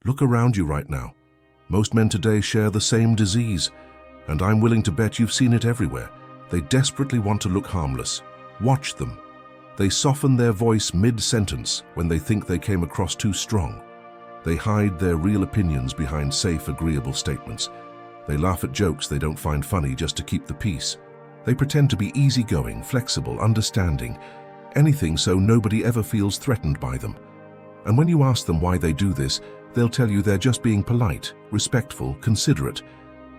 Look around you right now. Most men today share the same disease, and I'm willing to bet you've seen it everywhere. They desperately want to look harmless. Watch them. They soften their voice mid-sentence when they think they came across too strong. They hide their real opinions behind safe, agreeable statements. They laugh at jokes they don't find funny just to keep the peace. They pretend to be easygoing, flexible, understanding, anything so nobody ever feels threatened by them. And when you ask them why they do this, they'll tell you they're just being polite, respectful, considerate.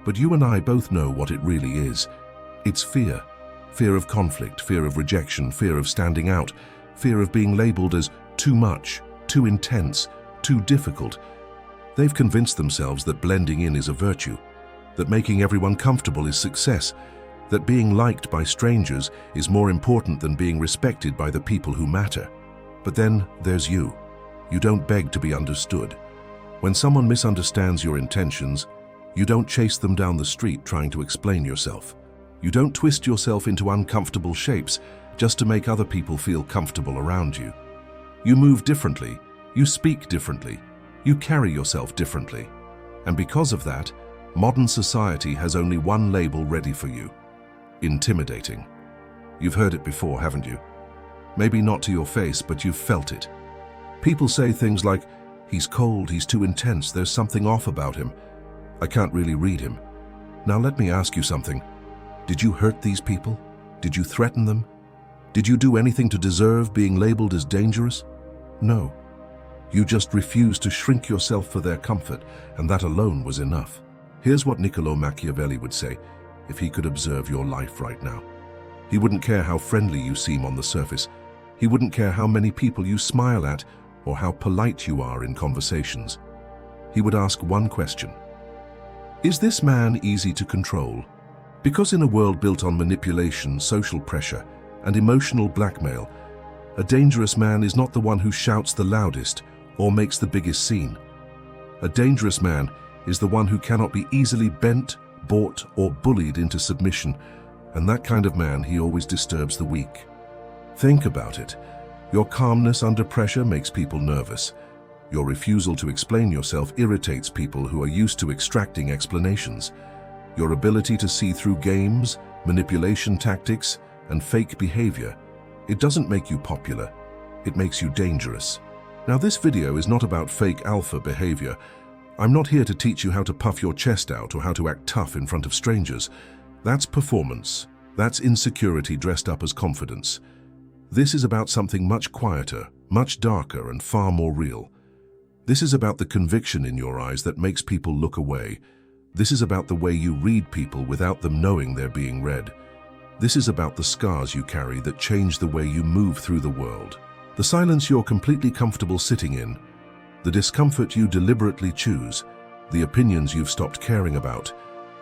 But you and I both know what it really is. It's fear. Fear of conflict, fear of rejection, fear of standing out, fear of being labeled as too much, too intense, too difficult. They've convinced themselves that blending in is a virtue, that making everyone comfortable is success, that being liked by strangers is more important than being respected by the people who matter. But then there's you. You don't beg to be understood. When someone misunderstands your intentions, you don't chase them down the street trying to explain yourself. You don't twist yourself into uncomfortable shapes just to make other people feel comfortable around you. You move differently, you speak differently, you carry yourself differently. And because of that, modern society has only one label ready for you: intimidating. You've heard it before, haven't you? Maybe not to your face, but you've felt it. People say things like, "He's cold, he's too intense, there's something off about him. I can't really read him." Now let me ask you something. Did you hurt these people? Did you threaten them? Did you do anything to deserve being labeled as dangerous? No. You just refused to shrink yourself for their comfort, and that alone was enough. Here's what Niccolo Machiavelli would say if he could observe your life right now. He wouldn't care how friendly you seem on the surface. He wouldn't care how many people you smile at or how polite you are in conversations. He would ask one question. Is this man easy to control? Because in a world built on manipulation, social pressure, and emotional blackmail, a dangerous man is not the one who shouts the loudest or makes the biggest scene. A dangerous man is the one who cannot be easily bent, bought, or bullied into submission, and that kind of man, he always disturbs the weak. Think about it. Your calmness under pressure makes people nervous. Your refusal to explain yourself irritates people who are used to extracting explanations. Your ability to see through games, manipulation tactics, and fake behavior, it doesn't make you popular, it makes you dangerous. Now this video is not about fake alpha behavior. I'm not here to teach you how to puff your chest out or how to act tough in front of strangers. That's performance. That's insecurity dressed up as confidence. This is about something much quieter, much darker, and far more real. This is about the conviction in your eyes that makes people look away. This is about the way you read people without them knowing they're being read. This is about the scars you carry that change the way you move through the world. The silence you're completely comfortable sitting in, the discomfort you deliberately choose, the opinions you've stopped caring about,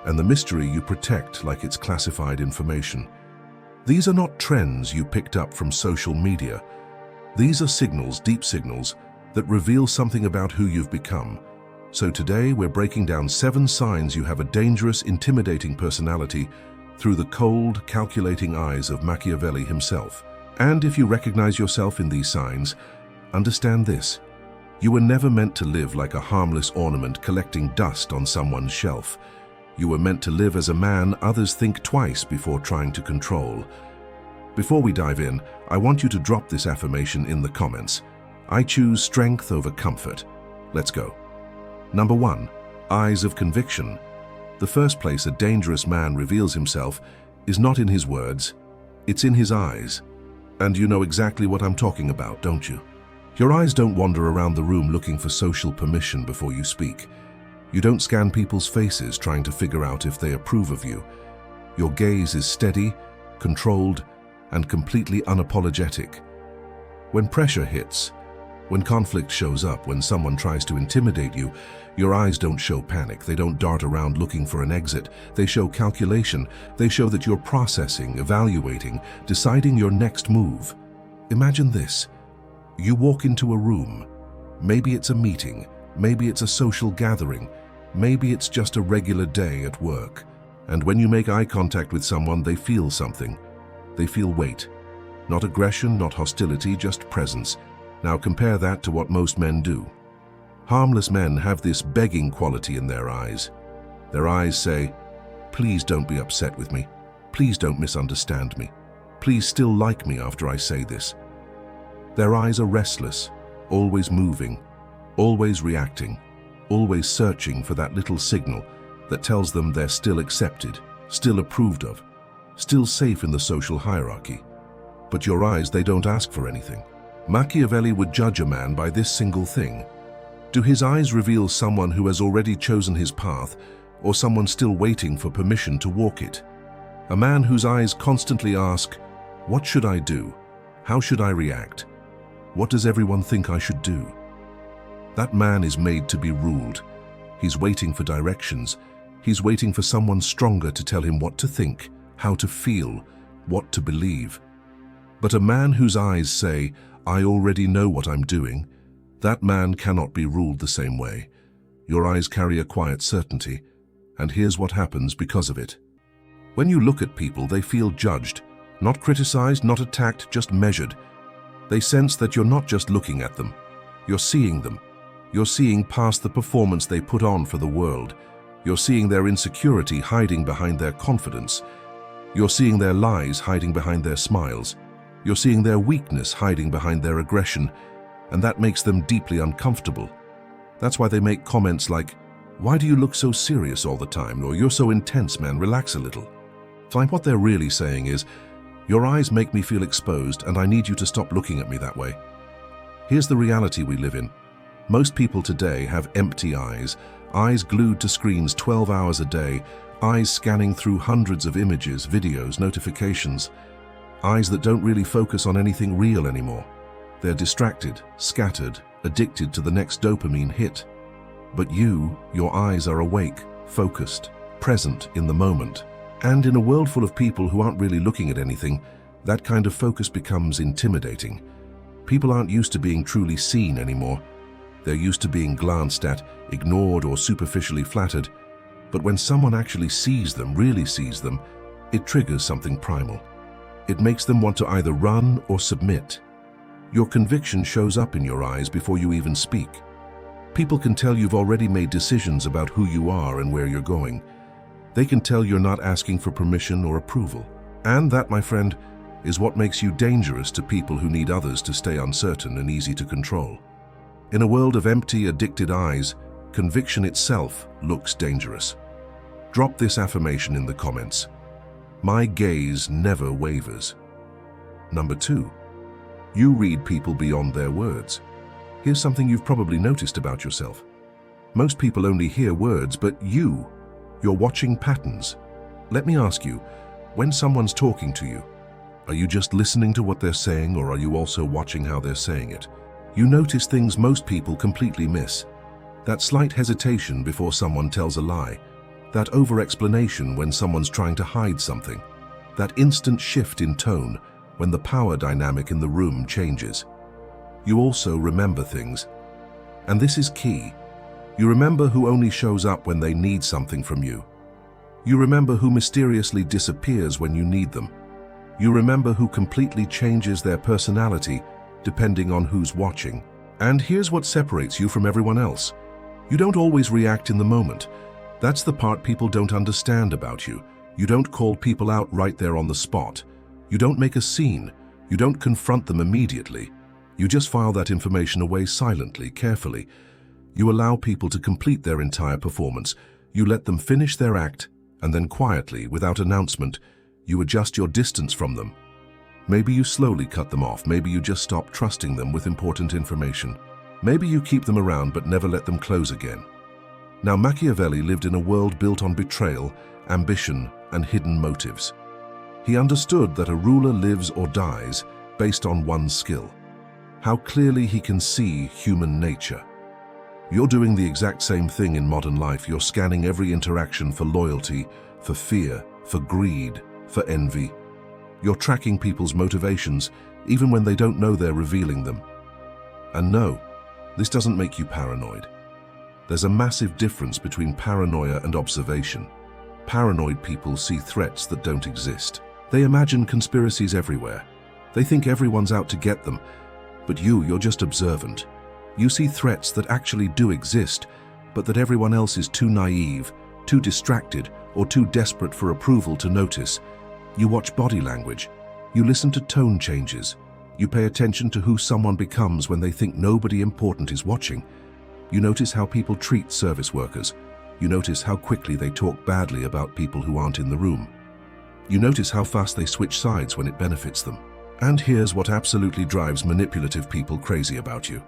and the mystery you protect like it's classified information. These are not trends you picked up from social media. These are signals, deep signals, that reveal something about who you've become. So today we're breaking down 7 signs you have a dangerous, intimidating personality through the cold, calculating eyes of Machiavelli himself. And if you recognize yourself in these signs, understand this. You were never meant to live like a harmless ornament collecting dust on someone's shelf. You were meant to live as a man others think twice before trying to control. Before we dive in, I want you to drop this affirmation in the comments. I choose strength over comfort. Let's go. Number 1. Eyes of conviction. The first place a dangerous man reveals himself is not in his words, it's in his eyes. And you know exactly what I'm talking about, don't you? Your eyes don't wander around the room looking for social permission before you speak. You don't scan people's faces trying to figure out if they approve of you. Your gaze is steady, controlled, and completely unapologetic. When pressure hits, when conflict shows up, when someone tries to intimidate you, your eyes don't show panic. They don't dart around looking for an exit. They show calculation. They show that you're processing, evaluating, deciding your next move. Imagine this. You walk into a room. Maybe it's a meeting. Maybe it's a social gathering. Maybe it's just a regular day at work. And when you make eye contact with someone, they feel something. They feel weight. Not aggression, not hostility, just presence. Now compare that to what most men do. Harmless men have this begging quality in their eyes. Their eyes say, "Please don't be upset with me. Please don't misunderstand me. Please still like me after I say this." Their eyes are restless, always moving, always reacting, always searching for that little signal that tells them they're still accepted, still approved of, still safe in the social hierarchy. But your eyes, they don't ask for anything. Machiavelli would judge a man by this single thing. Do his eyes reveal someone who has already chosen his path, or someone still waiting for permission to walk it? A man whose eyes constantly ask, "What should I do? How should I react? What does everyone think I should do?" That man is made to be ruled. He's waiting for directions. He's waiting for someone stronger to tell him what to think, how to feel, what to believe. But a man whose eyes say, "I already know what I'm doing," that man cannot be ruled the same way. Your eyes carry a quiet certainty, and here's what happens because of it. When you look at people, they feel judged, not criticized, not attacked, just measured. They sense that you're not just looking at them, you're seeing them. You're seeing past the performance they put on for the world. You're seeing their insecurity hiding behind their confidence. You're seeing their lies hiding behind their smiles. You're seeing their weakness hiding behind their aggression, and that makes them deeply uncomfortable. That's why they make comments like, "Why do you look so serious all the time?" or "You're so intense, man, relax a little." Like what they're really saying is, "Your eyes make me feel exposed, and I need you to stop looking at me that way." Here's the reality we live in. Most people today have empty eyes, eyes glued to screens 12 hours a day, eyes scanning through hundreds of images, videos, notifications, eyes that don't really focus on anything real anymore. They're distracted, scattered, addicted to the next dopamine hit. But your eyes are awake, focused, present in the moment. And in a world full of people who aren't really looking at anything, that kind of focus becomes intimidating. People aren't used to being truly seen anymore. They're used to being glanced at, ignored, or superficially flattered. But when someone actually sees them, really sees them, it triggers something primal. It makes them want to either run or submit. Your conviction shows up in your eyes before you even speak. People can tell you've already made decisions about who you are and where you're going. They can tell you're not asking for permission or approval. And that, my friend, is what makes you dangerous to people who need others to stay uncertain and easy to control. In a world of empty, addicted eyes, conviction itself looks dangerous. Drop this affirmation in the comments. My gaze never wavers. Number 2, you read people beyond their words. Here's something you've probably noticed about yourself. Most people only hear words, but you're watching patterns. Let me ask you, when someone's talking to you, are you just listening to what they're saying, or are you also watching how they're saying it? You notice things most people completely miss. That slight hesitation before someone tells a lie. That over-explanation when someone's trying to hide something. That instant shift in tone when the power dynamic in the room changes. You also remember things. And this is key. You remember who only shows up when they need something from you. You remember who mysteriously disappears when you need them. You remember who completely changes their personality depending on who's watching. And here's what separates you from everyone else. You don't always react in the moment. That's the part people don't understand about you. You don't call people out right there on the spot. You don't make a scene. You don't confront them immediately. You just file that information away silently, carefully. You allow people to complete their entire performance. You let them finish their act, and then quietly, without announcement, you adjust your distance from them. Maybe you slowly cut them off. Maybe you just stop trusting them with important information. Maybe you keep them around but never let them close again. Now, Machiavelli lived in a world built on betrayal, ambition, and hidden motives. He understood that a ruler lives or dies based on one skill: how clearly he can see human nature. You're doing the exact same thing in modern life. You're scanning every interaction for loyalty, for fear, for greed, for envy. You're tracking people's motivations, even when they don't know they're revealing them. And no, this doesn't make you paranoid. There's a massive difference between paranoia and observation. Paranoid people see threats that don't exist. They imagine conspiracies everywhere. They think everyone's out to get them. But you're just observant. You see threats that actually do exist, but that everyone else is too naive, too distracted, or too desperate for approval to notice. You watch body language. You listen to tone changes. You pay attention to who someone becomes when they think nobody important is watching. You notice how people treat service workers. You notice how quickly they talk badly about people who aren't in the room. You notice how fast they switch sides when it benefits them. And here's what absolutely drives manipulative people crazy about you.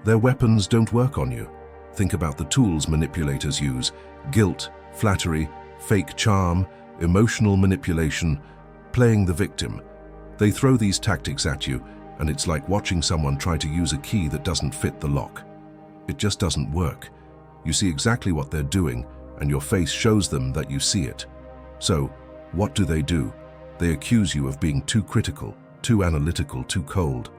Their weapons don't work on you. Think about the tools manipulators use: guilt, flattery, fake charm, emotional manipulation, playing the victim. They throw these tactics at you, and it's like watching someone try to use a key that doesn't fit the lock. It just doesn't work. You see exactly what they're doing, and your face shows them that you see it. So, what do? They accuse you of being too critical, too analytical, too cold.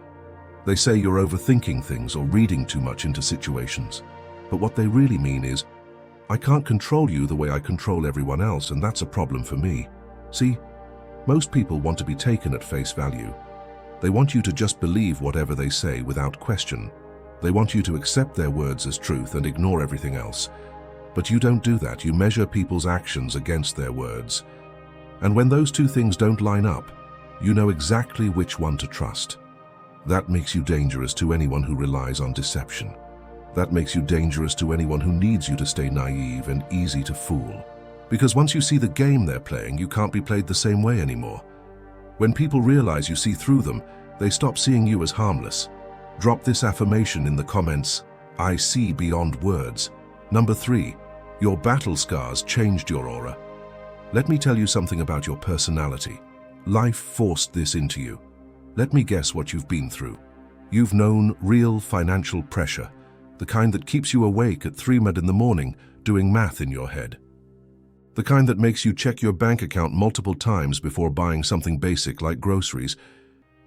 They say you're overthinking things or reading too much into situations. But what they really mean is, I can't control you the way I control everyone else, and that's a problem for me. See, most people want to be taken at face value. They want you to just believe whatever they say without question. They want you to accept their words as truth and ignore everything else. But you don't do that. You measure people's actions against their words. And when those two things don't line up, you know exactly which one to trust. That makes you dangerous to anyone who relies on deception. That makes you dangerous to anyone who needs you to stay naive and easy to fool. Because once you see the game they're playing, you can't be played the same way anymore. When people realize you see through them, they stop seeing you as harmless. Drop this affirmation in the comments: I see beyond words. Number 3, your battle scars changed your aura. Let me tell you something about your personality. Life forced this into you. Let me guess what you've been through. You've known real financial pressure, the kind that keeps you awake at 3 in the morning doing math in your head. The kind that makes you check your bank account multiple times before buying something basic like groceries.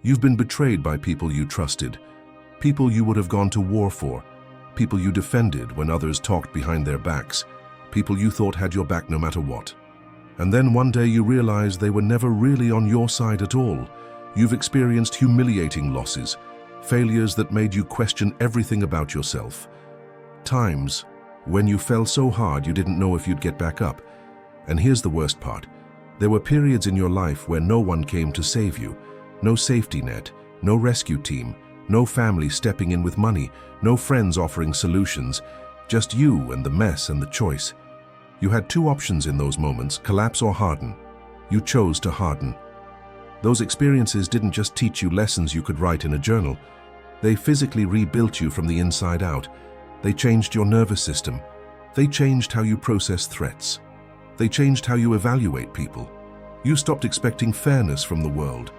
You've been betrayed by people you trusted, people you would have gone to war for, people you defended when others talked behind their backs, people you thought had your back no matter what. And then one day you realize they were never really on your side at all. You've experienced humiliating losses, failures that made you question everything about yourself. Times when you fell so hard you didn't know if you'd get back up. And here's the worst part. There were periods in your life where no one came to save you. No safety net, no rescue team, no family stepping in with money, no friends offering solutions, just you and the mess and the choice. You had 2 options in those moments: collapse or harden. You chose to harden. Those experiences didn't just teach you lessons you could write in a journal. They physically rebuilt you from the inside out. They changed your nervous system. They changed how you process threats. They changed how you evaluate people. You stopped expecting fairness from the world.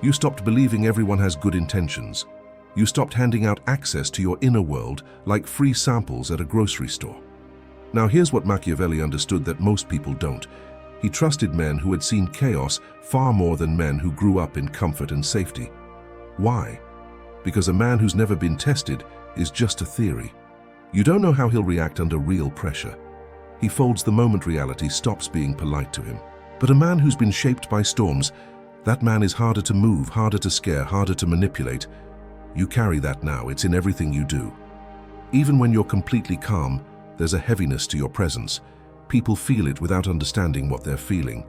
You stopped believing everyone has good intentions. You stopped handing out access to your inner world like free samples at a grocery store. Now here's what Machiavelli understood that most people don't. He trusted men who had seen chaos far more than men who grew up in comfort and safety. Why? Because a man who's never been tested is just a theory. You don't know how he'll react under real pressure. He folds the moment reality stops being polite to him. But a man who's been shaped by storms, that man is harder to move, harder to scare, harder to manipulate. You carry that now. It's in everything you do. Even when you're completely calm, there's a heaviness to your presence. People feel it without understanding what they're feeling.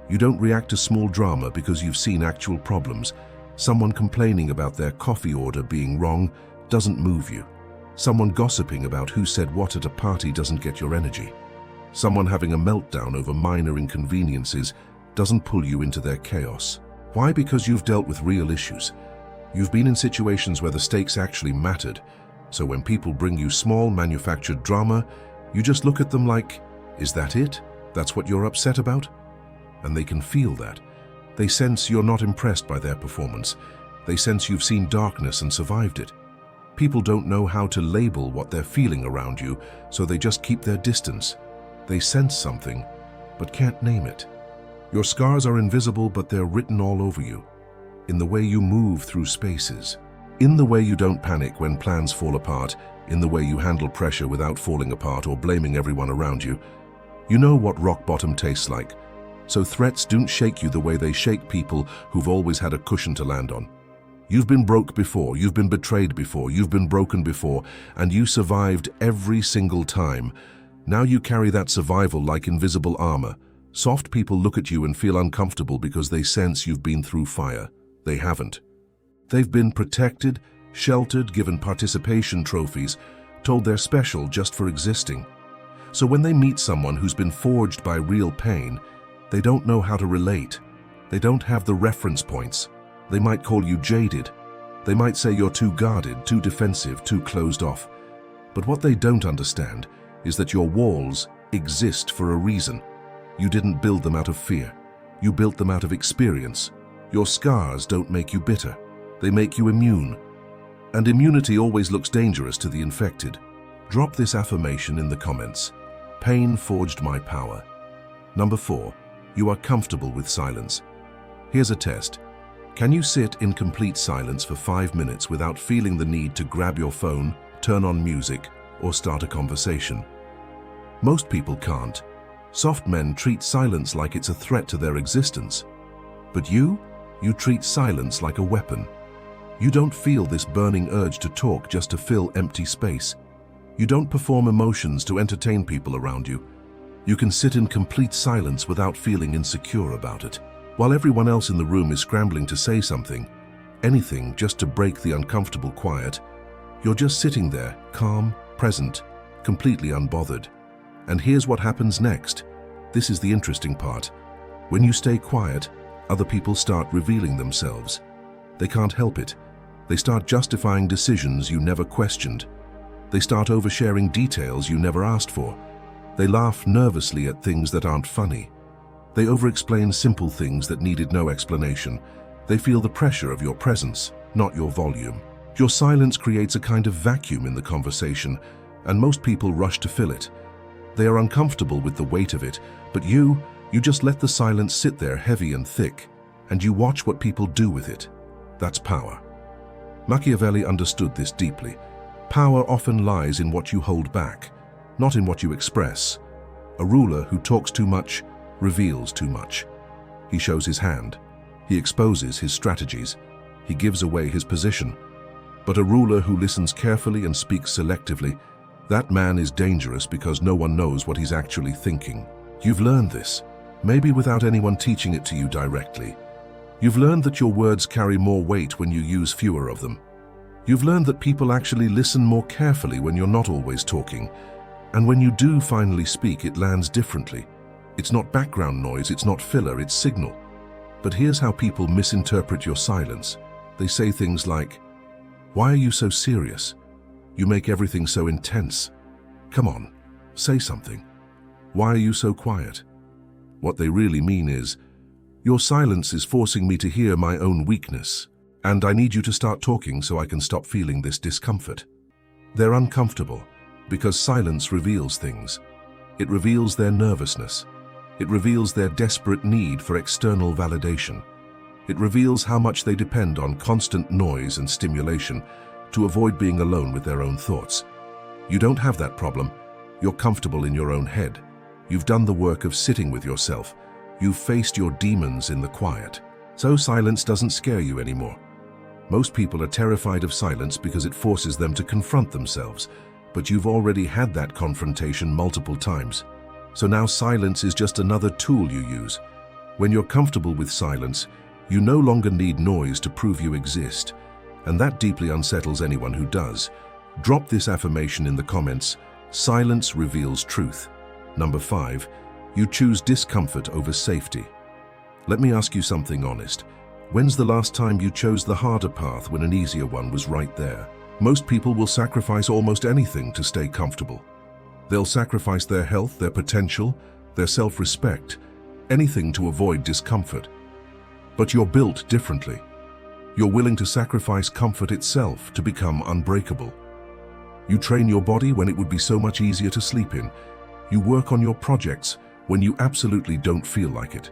You don't react to small drama because you've seen actual problems. Someone complaining about their coffee order being wrong doesn't move you. Someone gossiping about who said what at a party doesn't get your energy. Someone having a meltdown over minor inconveniences doesn't pull you into their chaos. Why? Because you've dealt with real issues. You've been in situations where the stakes actually mattered. So when people bring you small manufactured drama, you just look at them like, is that it? That's what you're upset about? And they can feel that. They sense you're not impressed by their performance. They sense you've seen darkness and survived it. People don't know how to label what they're feeling around you, so they just keep their distance. They sense something, but can't name it. Your scars are invisible, but they're written all over you. In the way you move through spaces. In the way you don't panic when plans fall apart. In the way you handle pressure without falling apart or blaming everyone around you. You know what rock bottom tastes like. So threats don't shake you the way they shake people who've always had a cushion to land on. You've been broke before, you've been betrayed before, you've been broken before, and you survived every single time. Now you carry that survival like invisible armor. Soft people look at you and feel uncomfortable because they sense you've been through fire. They haven't. They've been protected, sheltered, given participation trophies, told they're special just for existing. So when they meet someone who's been forged by real pain, they don't know how to relate. They don't have the reference points. They might call you jaded. They might say you're too guarded, too defensive, too closed off. But what they don't understand is that your walls exist for a reason. You didn't build them out of fear. You built them out of experience. Your scars don't make you bitter. They make you immune. And immunity always looks dangerous to the infected. Drop this affirmation in the comments. Pain forged my power. Number 4, you are comfortable with silence. Here's a test. Can you sit in complete silence for 5 minutes without feeling the need to grab your phone, turn on music, or start a conversation? Most people can't. Soft men treat silence like it's a threat to their existence. But you treat silence like a weapon. You don't feel this burning urge to talk just to fill empty space. You don't perform emotions to entertain people around you. You can sit in complete silence without feeling insecure about it. While everyone else in the room is scrambling to say something, anything just to break the uncomfortable quiet, you're just sitting there, calm, present, completely unbothered. And here's what happens next. This is the interesting part. When you stay quiet, other people start revealing themselves. They can't help it. They start justifying decisions you never questioned. They start oversharing details you never asked for. They laugh nervously at things that aren't funny. They overexplain simple things that needed no explanation. They feel the pressure of your presence, not your volume. Your silence creates a kind of vacuum in the conversation, and most people rush to fill it. They are uncomfortable with the weight of it, but you just let the silence sit there heavy and thick, and you watch what people do with it. That's power. Machiavelli understood this deeply. Power often lies in what you hold back, not in what you express. A ruler who talks too much reveals too much. He shows his hand. He exposes his strategies. He gives away his position. But a ruler who listens carefully and speaks selectively, that man is dangerous because no one knows what he's actually thinking. You've learned this, maybe without anyone teaching it to you directly. You've learned that your words carry more weight when you use fewer of them. You've learned that people actually listen more carefully when you're not always talking. And when you do finally speak, it lands differently. It's not background noise, it's not filler, it's signal. But here's how people misinterpret your silence. They say things like, "Why are you so serious? You make everything so intense. Come on, say something. Why are you so quiet?" What they really mean is, "Your silence is forcing me to hear my own weakness, and I need you to start talking so I can stop feeling this discomfort." They're uncomfortable because silence reveals things. It reveals their nervousness. It reveals their desperate need for external validation. It reveals how much they depend on constant noise and stimulation to avoid being alone with their own thoughts. You don't have that problem. You're comfortable in your own head. You've done the work of sitting with yourself. You've faced your demons in the quiet. So silence doesn't scare you anymore. Most people are terrified of silence because it forces them to confront themselves. But you've already had that confrontation multiple times. So now silence is just another tool you use. When you're comfortable with silence, you no longer need noise to prove you exist. And that deeply unsettles anyone who does. Drop this affirmation in the comments. Silence reveals truth. Number 5, you choose discomfort over safety. Let me ask you something honest. When's the last time you chose the harder path when an easier one was right there? Most people will sacrifice almost anything to stay comfortable. They'll sacrifice their health, their potential, their self-respect, anything to avoid discomfort. But you're built differently. You're willing to sacrifice comfort itself to become unbreakable. You train your body when it would be so much easier to sleep in. You work on your projects when you absolutely don't feel like it.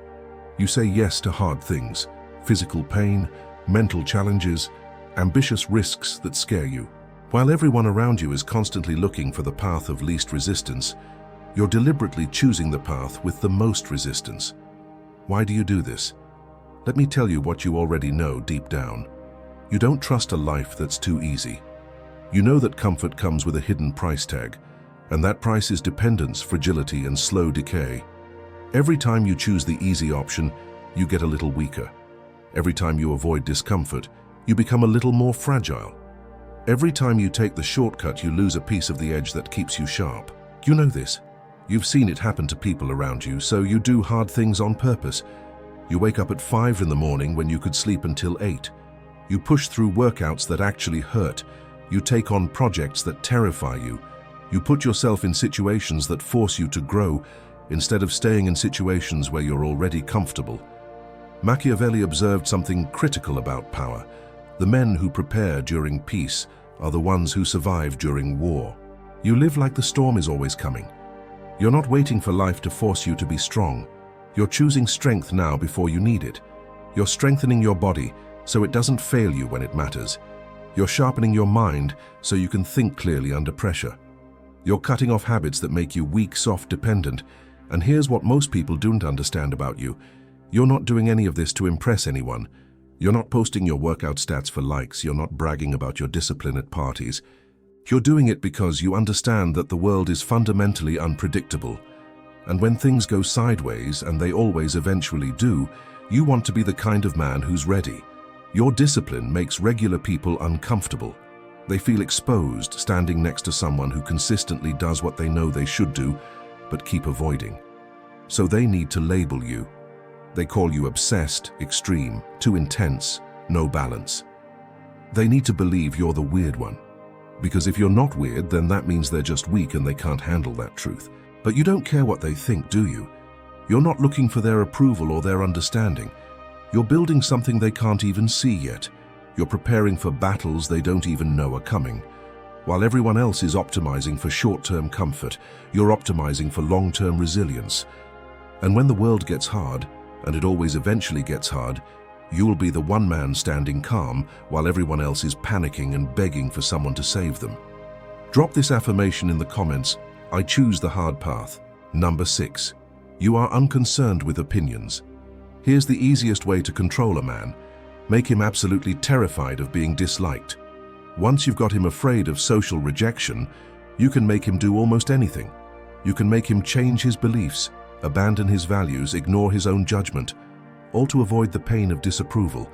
You say yes to hard things, physical pain, mental challenges, ambitious risks that scare you. While everyone around you is constantly looking for the path of least resistance, you're deliberately choosing the path with the most resistance. Why do you do this? Let me tell you what you already know deep down. You don't trust a life that's too easy. You know that comfort comes with a hidden price tag, and that price is dependence, fragility, and slow decay. Every time you choose the easy option, you get a little weaker. Every time you avoid discomfort, you become a little more fragile. Every time you take the shortcut, you lose a piece of the edge that keeps you sharp. You know this. You've seen it happen to people around you, so you do hard things on purpose. You wake up at 5 in the morning when you could sleep until 8. You push through workouts that actually hurt. You take on projects that terrify you. You put yourself in situations that force you to grow, instead of staying in situations where you're already comfortable. Machiavelli observed something critical about power. The men who prepare during peace are the ones who survive during war. You live like the storm is always coming. You're not waiting for life to force you to be strong. You're choosing strength now before you need it. You're strengthening your body so it doesn't fail you when it matters. You're sharpening your mind so you can think clearly under pressure. You're cutting off habits that make you weak, soft, dependent. And here's what most people don't understand about you. You're not doing any of this to impress anyone. You're not posting your workout stats for likes. You're not bragging about your discipline at parties. You're doing it because you understand that the world is fundamentally unpredictable. And when things go sideways, and they always eventually do, you want to be the kind of man who's ready. Your discipline makes regular people uncomfortable. They feel exposed standing next to someone who consistently does what they know they should do, but keep avoiding. So they need to label you. They call you obsessed, extreme, too intense, no balance. They need to believe you're the weird one. Because if you're not weird, then that means they're just weak and they can't handle that truth. But you don't care what they think, do you? You're not looking for their approval or their understanding. You're building something they can't even see yet. You're preparing for battles they don't even know are coming. While everyone else is optimizing for short-term comfort, you're optimizing for long-term resilience. And when the world gets hard, and it always eventually gets hard, you'll be the one man standing calm while everyone else is panicking and begging for someone to save them. Drop this affirmation in the comments. I choose the hard path. Number 6. You are unconcerned with opinions. Here's the easiest way to control a man. Make him absolutely terrified of being disliked. Once you've got him afraid of social rejection, you can make him do almost anything. You can make him change his beliefs, abandon his values, ignore his own judgment, all to avoid the pain of disapproval.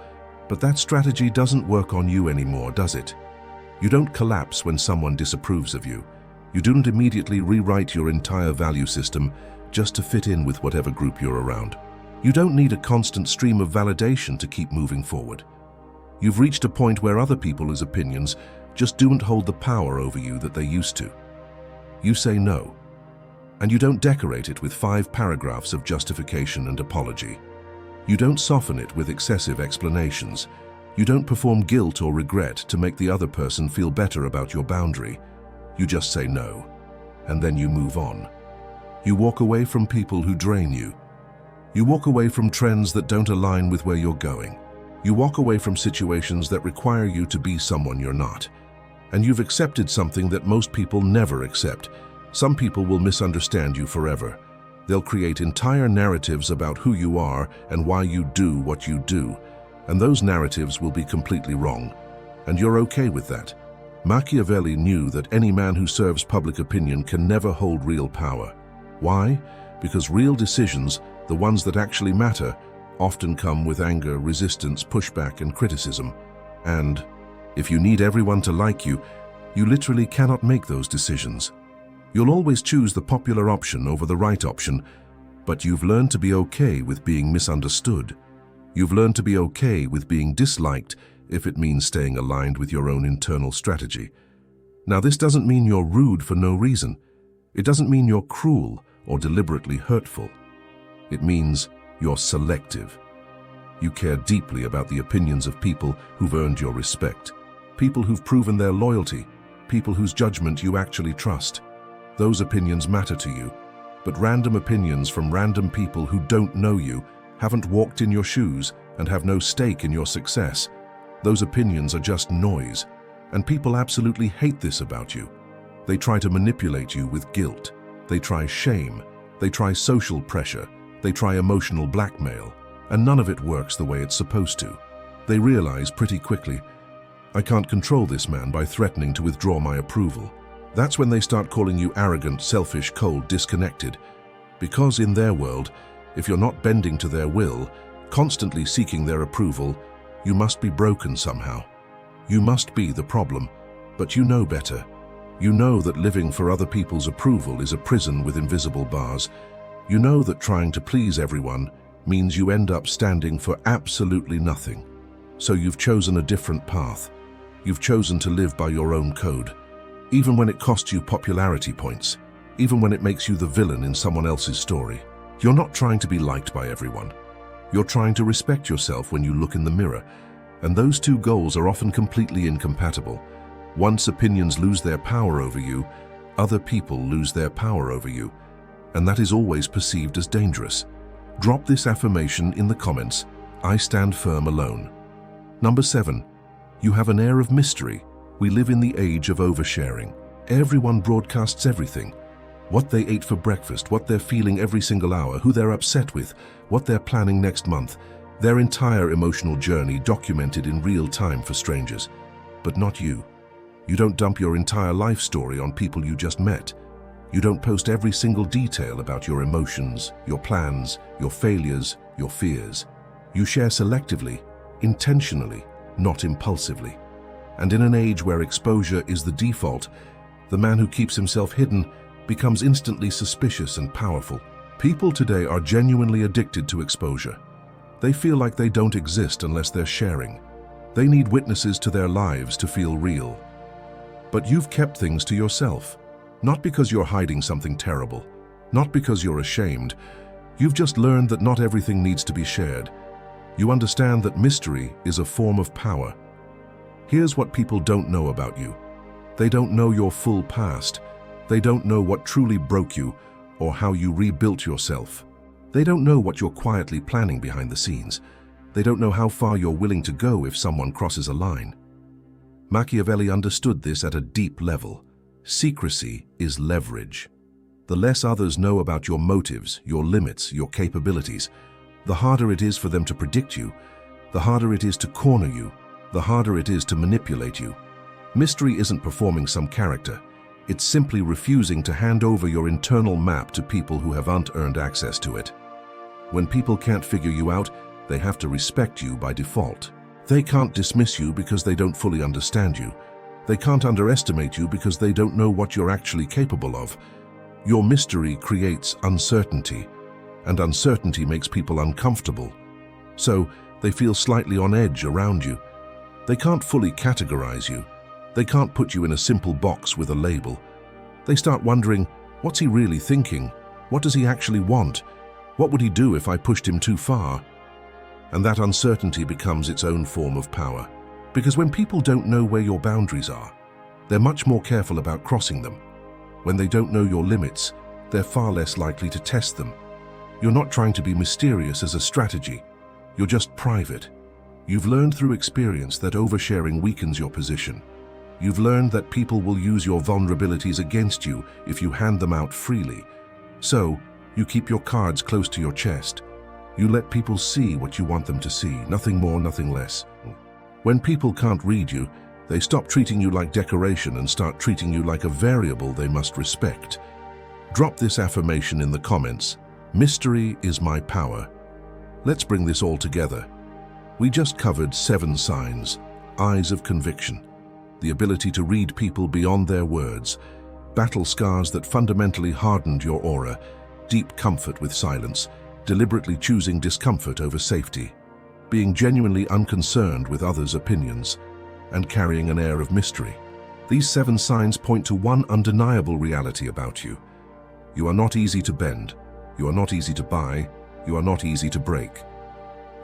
But that strategy doesn't work on you anymore, does it? You don't collapse when someone disapproves of you. You don't immediately rewrite your entire value system just to fit in with whatever group you're around. You don't need a constant stream of validation to keep moving forward. You've reached a point where other people's opinions just don't hold the power over you that they used to. You say no, and you don't decorate it with 5 paragraphs of justification and apology. You don't soften it with excessive explanations. You don't perform guilt or regret to make the other person feel better about your boundary. You just say no, and then you move on. You walk away from people who drain you. You walk away from trends that don't align with where you're going. You walk away from situations that require you to be someone you're not. And you've accepted something that most people never accept. Some people will misunderstand you forever. They'll create entire narratives about who you are and why you do what you do. And those narratives will be completely wrong. And you're okay with that. Machiavelli knew that any man who serves public opinion can never hold real power. Why? Because real decisions, the ones that actually matter, often come with anger, resistance, pushback, and criticism. And if you need everyone to like you, you literally cannot make those decisions. You'll always choose the popular option over the right option, but you've learned to be okay with being misunderstood. You've learned to be okay with being disliked if it means staying aligned with your own internal strategy. Now, this doesn't mean you're rude for no reason. It doesn't mean you're cruel or deliberately hurtful. It means you're selective. You care deeply about the opinions of people who've earned your respect, people who've proven their loyalty, people whose judgment you actually trust. Those opinions matter to you, but random opinions from random people who don't know you, haven't walked in your shoes, and have no stake in your success, those opinions are just noise, and people absolutely hate this about you. They try to manipulate you with guilt. They try shame. They try social pressure. They try emotional blackmail, and none of it works the way it's supposed to. They realize pretty quickly I can't control this man by threatening to withdraw my approval. That's when they start calling you arrogant, selfish, cold, disconnected. Because in their world, if you're not bending to their will, constantly seeking their approval, you must be broken somehow. You must be the problem, but you know better. You know that living for other people's approval is a prison with invisible bars. You know that trying to please everyone means you end up standing for absolutely nothing. So you've chosen a different path. You've chosen to live by your own code. Even when it costs you popularity points, even when it makes you the villain in someone else's story. You're not trying to be liked by everyone. You're trying to respect yourself when you look in the mirror, and those two goals are often completely incompatible. Once opinions lose their power over you, other people lose their power over you, and that is always perceived as dangerous. Drop this affirmation in the comments. I stand firm alone. Number 7. You have an air of mystery. We live in the age of oversharing. Everyone broadcasts everything. What they ate for breakfast, what they're feeling every single hour, who they're upset with, what they're planning next month. Their entire emotional journey documented in real time for strangers. But not you. You don't dump your entire life story on people you just met. You don't post every single detail about your emotions, your plans, your failures, your fears. You share selectively, intentionally, not impulsively. And in an age where exposure is the default, the man who keeps himself hidden becomes instantly suspicious and powerful. People today are genuinely addicted to exposure. They feel like they don't exist unless they're sharing. They need witnesses to their lives to feel real. But you've kept things to yourself. Not because you're hiding something terrible, not because you're ashamed. You've just learned that not everything needs to be shared. You understand that mystery is a form of power. Here's what people don't know about you. They don't know your full past. They don't know what truly broke you or how you rebuilt yourself. They don't know what you're quietly planning behind the scenes. They don't know how far you're willing to go if someone crosses a line. Machiavelli understood this at a deep level. Secrecy is leverage. The less others know about your motives, your limits, your capabilities, the harder it is for them to predict you, the harder it is to corner you, the harder it is to manipulate you. Mystery isn't performing some character. It's simply refusing to hand over your internal map to people who haven't earned access to it. When people can't figure you out, they have to respect you by default. They can't dismiss you because they don't fully understand you. They can't underestimate you because they don't know what you're actually capable of. Your mystery creates uncertainty, and uncertainty makes people uncomfortable. So they feel slightly on edge around you. They can't fully categorize you. They can't put you in a simple box with a label. They start wondering, what's he really thinking? What does he actually want? What would he do if I pushed him too far? And that uncertainty becomes its own form of power. Because when people don't know where your boundaries are, they're much more careful about crossing them. When they don't know your limits, they're far less likely to test them. You're not trying to be mysterious as a strategy. You're just private. You've learned through experience that oversharing weakens your position. You've learned that people will use your vulnerabilities against you if you hand them out freely. So, you keep your cards close to your chest. You let people see what you want them to see, nothing more, nothing less. When people can't read you, they stop treating you like decoration and start treating you like a variable they must respect. Drop this affirmation in the comments. Mystery is my power. Let's bring this all together. We just covered 7 signs, eyes of conviction, the ability to read people beyond their words, battle scars that fundamentally hardened your aura, deep comfort with silence, deliberately choosing discomfort over safety, being genuinely unconcerned with others' opinions, and carrying an air of mystery. These 7 signs point to one undeniable reality about you. You are not easy to bend, you are not easy to buy, you are not easy to break.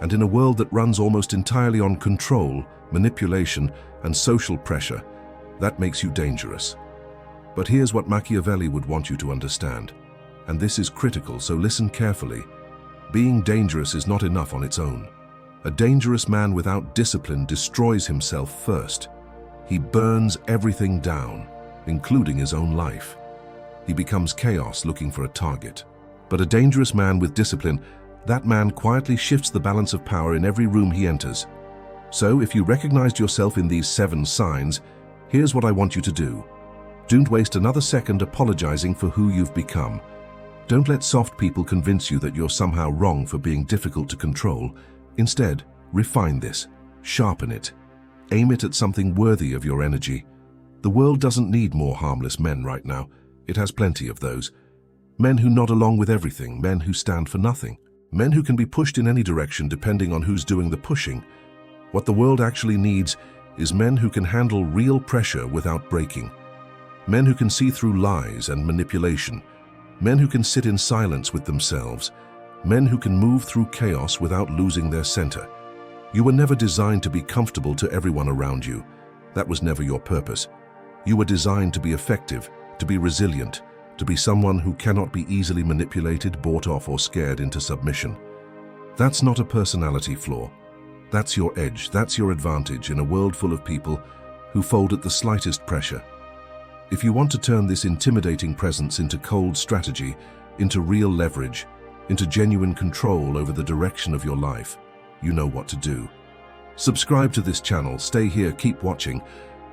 And in a world that runs almost entirely on control, manipulation, and social pressure, that makes you dangerous. But here's what Machiavelli would want you to understand. And this is critical, so listen carefully. Being dangerous is not enough on its own. A dangerous man without discipline destroys himself first. He burns everything down, including his own life. He becomes chaos looking for a target. But a dangerous man with discipline, that man quietly shifts the balance of power in every room he enters. So if you recognized yourself in these 7 signs, here's what I want you to do. Don't waste another second apologizing for who you've become. Don't let soft people convince you that you're somehow wrong for being difficult to control. Instead, refine this, sharpen it, aim it at something worthy of your energy. The world doesn't need more harmless men right now. It has plenty of those. Men who nod along with everything, men who stand for nothing, men who can be pushed in any direction depending on who's doing the pushing. What the world actually needs is men who can handle real pressure without breaking. Men who can see through lies and manipulation. Men who can sit in silence with themselves. Men who can move through chaos without losing their center. You were never designed to be comfortable to everyone around you. That was never your purpose. You were designed to be effective, to be resilient, to be someone who cannot be easily manipulated, bought off, or scared into submission. That's not a personality flaw. That's your edge, that's your advantage in a world full of people who fold at the slightest pressure. If you want to turn this intimidating presence into cold strategy, into real leverage, into genuine control over the direction of your life, you know what to do. Subscribe to this channel, stay here, keep watching,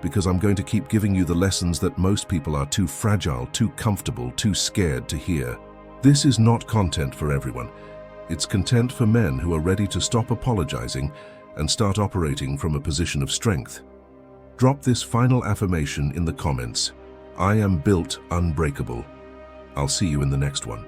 because I'm going to keep giving you the lessons that most people are too fragile, too comfortable, too scared to hear. This is not content for everyone. It's content for men who are ready to stop apologizing and start operating from a position of strength. Drop this final affirmation in the comments. I am built unbreakable. I'll see you in the next one.